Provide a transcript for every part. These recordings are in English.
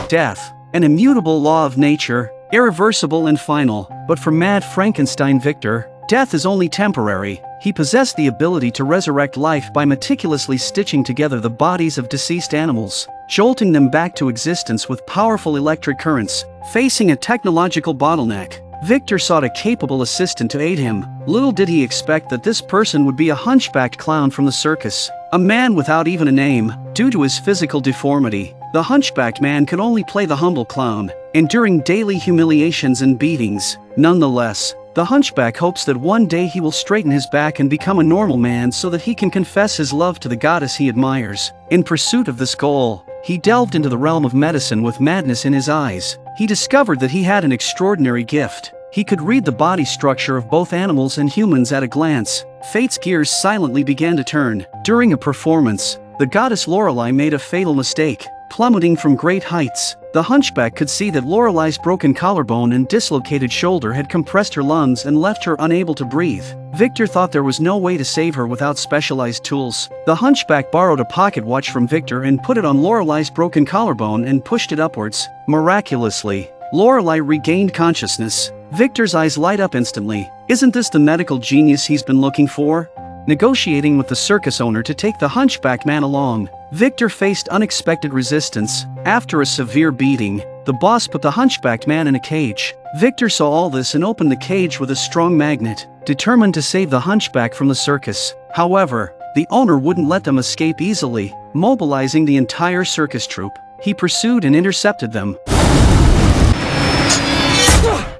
Death, an immutable law of nature, irreversible and final, but for Mad Frankenstein Victor, death is only temporary. He possessed the ability to resurrect life by meticulously stitching together the bodies of deceased animals, jolting them back to existence with powerful electric currents. Facing a technological bottleneck, Victor sought a capable assistant to aid him. Little did he expect that this person would be a hunchbacked clown from the circus, a man without even a name. Due to his physical deformity, the hunchbacked man could only play the humble clown, enduring daily humiliations and beatings. Nonetheless, the hunchback hopes that one day he will straighten his back and become a normal man so that he can confess his love to the goddess he admires. In pursuit of this goal, he delved into the realm of medicine with madness in his eyes. He discovered that he had an extraordinary gift. He could read the body structure of both animals and humans at a glance. Fate's gears silently began to turn. During a performance, the goddess Lorelei made a fatal mistake. Plummeting from great heights, the hunchback could see that Lorelei's broken collarbone and dislocated shoulder had compressed her lungs and left her unable to breathe. Victor thought there was no way to save her without specialized tools. The hunchback borrowed a pocket watch from Victor and put it on Lorelei's broken collarbone and pushed it upwards. Miraculously, Lorelei regained consciousness. Victor's eyes light up instantly. Isn't this the medical genius he's been looking for? Negotiating with the circus owner to take the hunchback man along, Victor faced unexpected resistance. After a severe beating, the boss put the hunchbacked man in a cage. Victor saw all this and opened the cage with a strong magnet, determined to save the hunchback from the circus. However, the owner wouldn't let them escape easily. Mobilizing the entire circus troupe, he pursued and intercepted them.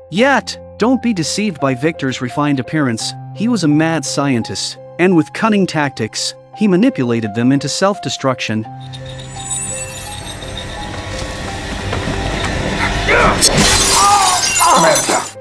Yet, don't be deceived by Victor's refined appearance. He was a mad scientist, and with cunning tactics, he manipulated them into self-destruction.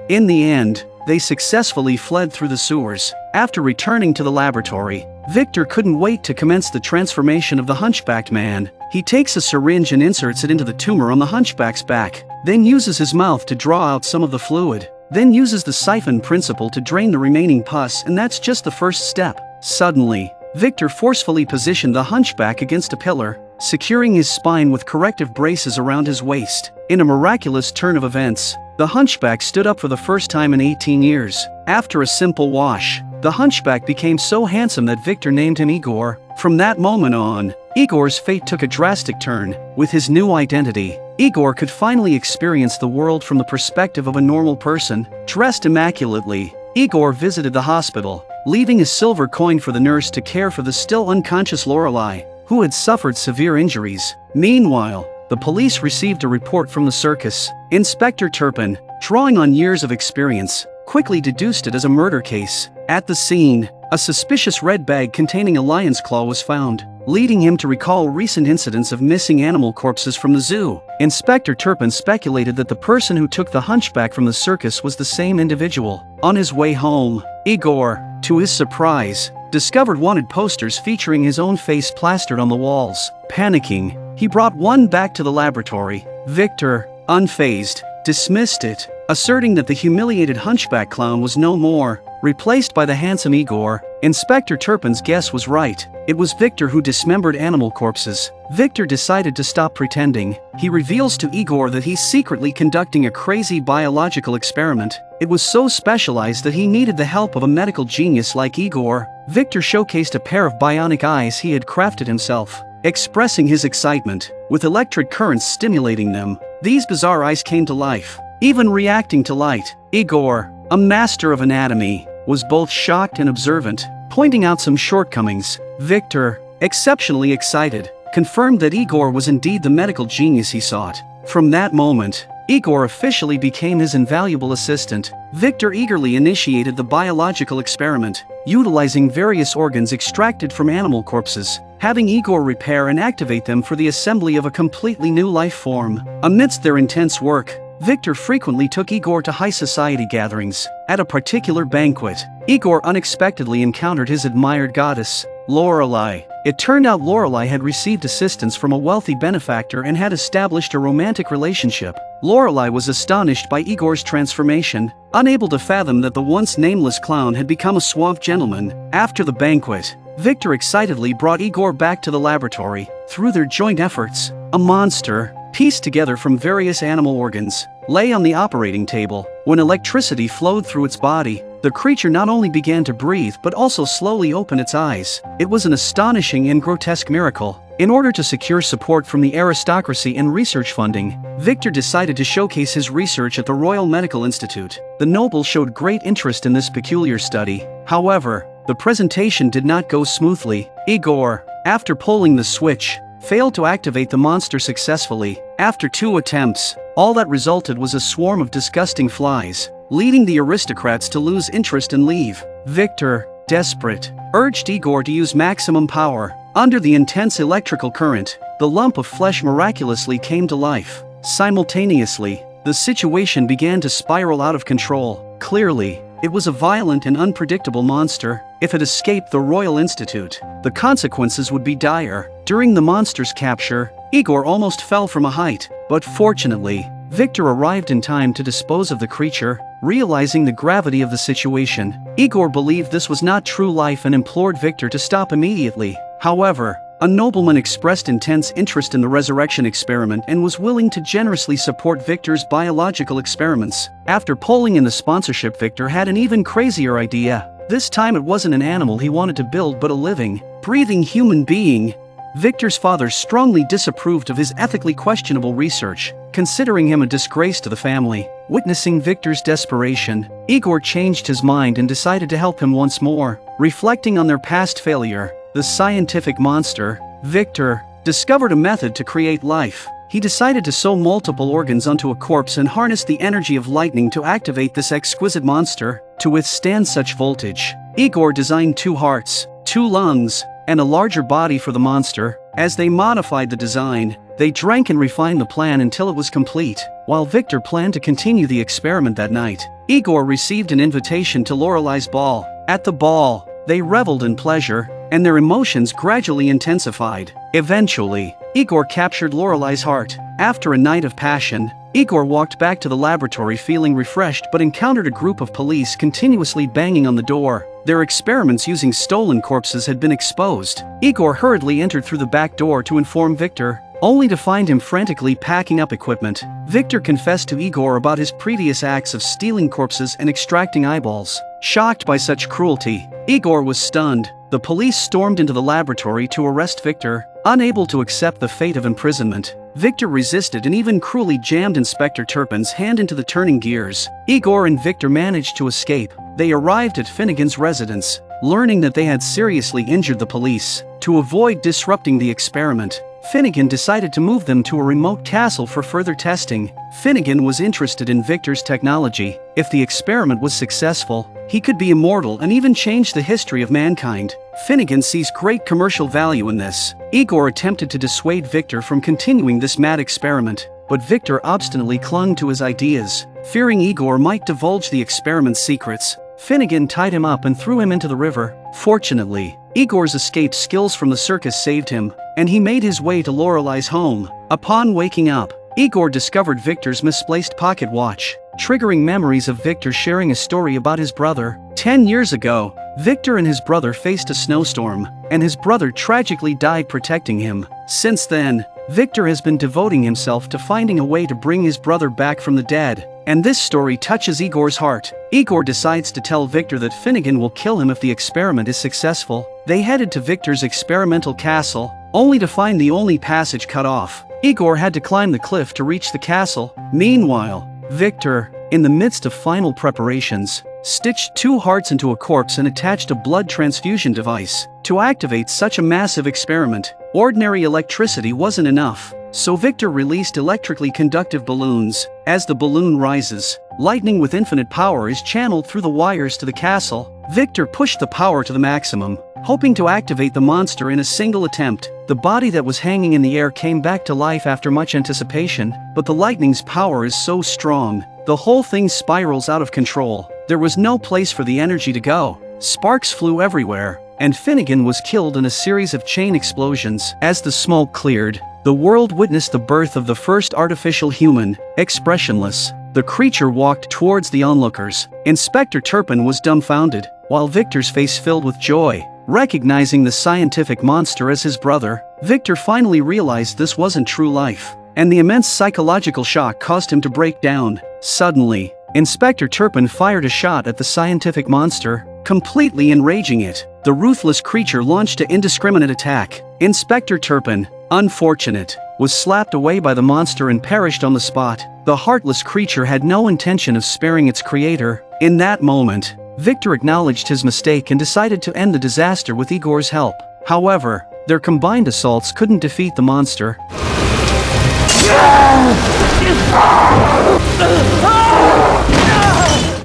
In the end, they successfully fled through the sewers. After returning to the laboratory, Victor couldn't wait to commence the transformation of the hunchbacked man. He takes a syringe and inserts it into the tumor on the hunchback's back, then uses his mouth to draw out some of the fluid, then uses the siphon principle to drain the remaining pus, and that's just the first step. Suddenly, Victor forcefully positioned the hunchback against a pillar, securing his spine with corrective braces around his waist. In a miraculous turn of events, the hunchback stood up for the first time in 18 years. After a simple wash, the hunchback became so handsome that Victor named him Igor. From that moment on, Igor's fate took a drastic turn. With his new identity, Igor could finally experience the world from the perspective of a normal person. Dressed immaculately, Igor visited the hospital, leaving a silver coin for the nurse to care for the still unconscious Lorelei, who had suffered severe injuries. Meanwhile, the police received a report from the circus. Inspector Turpin, drawing on years of experience, quickly deduced it as a murder case. At the scene, a suspicious red bag containing a lion's claw was found, leading him to recall recent incidents of missing animal corpses from the zoo. Inspector Turpin speculated that the person who took the hunchback from the circus was the same individual. On his way home, Igor, to his surprise, discovered wanted posters featuring his own face plastered on the walls. Panicking, he brought one back to the laboratory. Victor, unfazed, dismissed it, asserting that the humiliated hunchback clown was no more, replaced by the handsome Igor. Inspector Turpin's guess was right. It was Victor who dismembered animal corpses. Victor decided to stop pretending. He reveals to Igor that he's secretly conducting a crazy biological experiment. It was so specialized that he needed the help of a medical genius like Igor. Victor showcased a pair of bionic eyes he had crafted himself, expressing his excitement, with electric currents stimulating them. These bizarre eyes came to life, even reacting to light. Igor, a master of anatomy, was both shocked and observant, pointing out some shortcomings. Victor, exceptionally excited, confirmed that Igor was indeed the medical genius he sought. From that moment, Igor officially became his invaluable assistant. Victor eagerly initiated the biological experiment, utilizing various organs extracted from animal corpses, having Igor repair and activate them for the assembly of a completely new life form. Amidst their intense work, Victor frequently took Igor to high society gatherings. At a particular banquet, Igor unexpectedly encountered his admired goddess, Lorelei. It turned out Lorelei had received assistance from a wealthy benefactor and had established a romantic relationship. Lorelei was astonished by Igor's transformation, unable to fathom that the once nameless clown had become a suave gentleman. After the banquet, Victor excitedly brought Igor back to the laboratory. Through their joint efforts, a monster, pieced together from various animal organs, lay on the operating table. When electricity flowed through its body, the creature not only began to breathe but also slowly opened its eyes. It was an astonishing and grotesque miracle. In order to secure support from the aristocracy and research funding, Victor decided to showcase his research at the Royal Medical Institute. The nobles showed great interest in this peculiar study. However, the presentation did not go smoothly. Igor, after pulling the switch, failed to activate the monster successfully. After 2 attempts, all that resulted was a swarm of disgusting flies, leading the aristocrats to lose interest and leave. Victor, desperate, urged Igor to use maximum power. Under the intense electrical current, the lump of flesh miraculously came to life. Simultaneously, the situation began to spiral out of control. Clearly, it was a violent and unpredictable monster. If it escaped the Royal Institute, the consequences would be dire. During the monster's capture, Igor almost fell from a height, but fortunately, Victor arrived in time to dispose of the creature. Realizing the gravity of the situation, Igor believed this was not true life and implored Victor to stop immediately. However, a nobleman expressed intense interest in the resurrection experiment and was willing to generously support Victor's biological experiments. After pulling in the sponsorship, Victor had an even crazier idea. This time it wasn't an animal he wanted to build but a living, breathing human being. Victor's father strongly disapproved of his ethically questionable research, considering him a disgrace to the family. Witnessing Victor's desperation, Igor changed his mind and decided to help him once more. Reflecting on their past failure, the scientific monster, Victor, discovered a method to create life. He decided to sew multiple organs onto a corpse and harness the energy of lightning to activate this exquisite monster. To withstand such voltage, Igor designed 2 hearts, 2 lungs, and a larger body for the monster. As they modified the design, they drank and refined the plan until it was complete. While Victor planned to continue the experiment that night, Igor received an invitation to Lorelei's ball. At the ball, they reveled in pleasure, and their emotions gradually intensified. Eventually, Igor captured Lorelei's heart. After a night of passion, Igor walked back to the laboratory feeling refreshed but encountered a group of police continuously banging on the door. Their experiments using stolen corpses had been exposed. Igor hurriedly entered through the back door to inform Victor, only to find him frantically packing up equipment. Victor confessed to Igor about his previous acts of stealing corpses and extracting eyeballs. Shocked by such cruelty, Igor was stunned. The police stormed into the laboratory to arrest Victor. Unable to accept the fate of imprisonment, Victor resisted and even cruelly jammed Inspector Turpin's hand into the turning gears. Igor and Victor managed to escape. They arrived at Finnegan's residence, learning that they had seriously injured the police. To avoid disrupting the experiment, Finnegan decided to move them to a remote castle for further testing. Finnegan was interested in Victor's technology. If the experiment was successful, he could be immortal and even change the history of mankind. Finnegan sees great commercial value in this. Igor attempted to dissuade Victor from continuing this mad experiment, but Victor obstinately clung to his ideas. Fearing Igor might divulge the experiment's secrets, Finnegan tied him up and threw him into the river. Fortunately, Igor's escape skills from the circus saved him, and he made his way to Lorelei's home. Upon waking up, Igor discovered Victor's misplaced pocket watch, triggering memories of Victor sharing a story about his brother. 10 years ago, Victor and his brother faced a snowstorm, and his brother tragically died protecting him. Since then, Victor has been devoting himself to finding a way to bring his brother back from the dead, and this story touches Igor's heart. Igor decides to tell Victor that Finnegan will kill him if the experiment is successful. They headed to Victor's experimental castle, only to find the only passage cut off. Igor had to climb the cliff to reach the castle. Meanwhile, Victor, in the midst of final preparations, stitched 2 hearts into a corpse and attached a blood transfusion device. To activate such a massive experiment, ordinary electricity wasn't enough, so Victor released electrically conductive balloons. As the balloon rises, lightning with infinite power is channeled through the wires to the castle. Victor pushed the power to the maximum, hoping to activate the monster in a single attempt. The body that was hanging in the air came back to life after much anticipation, but the lightning's power is so strong, the whole thing spirals out of control. There was no place for the energy to go. Sparks flew everywhere, and Finnegan was killed in a series of chain explosions. As the smoke cleared, the world witnessed the birth of the first artificial human. Expressionless, the creature walked towards the onlookers. Inspector Turpin was dumbfounded, while Victor's face filled with joy. Recognizing the scientific monster as his brother, Victor finally realized this wasn't true life. and the immense psychological shock caused him to break down. Suddenly, Inspector Turpin fired a shot at the scientific monster, completely enraging it. The ruthless creature launched an indiscriminate attack. Inspector Turpin, unfortunate, was slapped away by the monster and perished on the spot. The heartless creature had no intention of sparing its creator. In that moment, Victor acknowledged his mistake and decided to end the disaster with Igor's help. However, their combined assaults couldn't defeat the monster.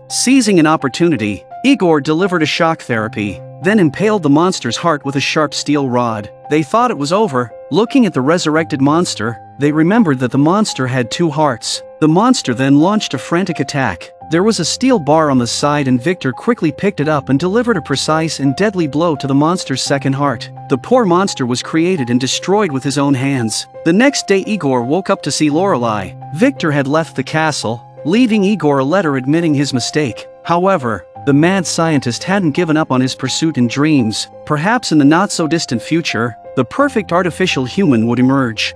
Seizing an opportunity, Igor delivered a shock therapy, then impaled the monster's heart with a sharp steel rod. They thought it was over. Looking at the resurrected monster, they remembered that the monster had 2 hearts. The monster then launched a frantic attack. There was a steel bar on the side and Victor quickly picked it up and delivered a precise and deadly blow to the monster's second heart. The poor monster was created and destroyed with his own hands. The next day Igor woke up to see Lorelei. Victor had left the castle, leaving Igor a letter admitting his mistake. However, the mad scientist hadn't given up on his pursuit in dreams. Perhaps in the not-so-distant future, the perfect artificial human would emerge.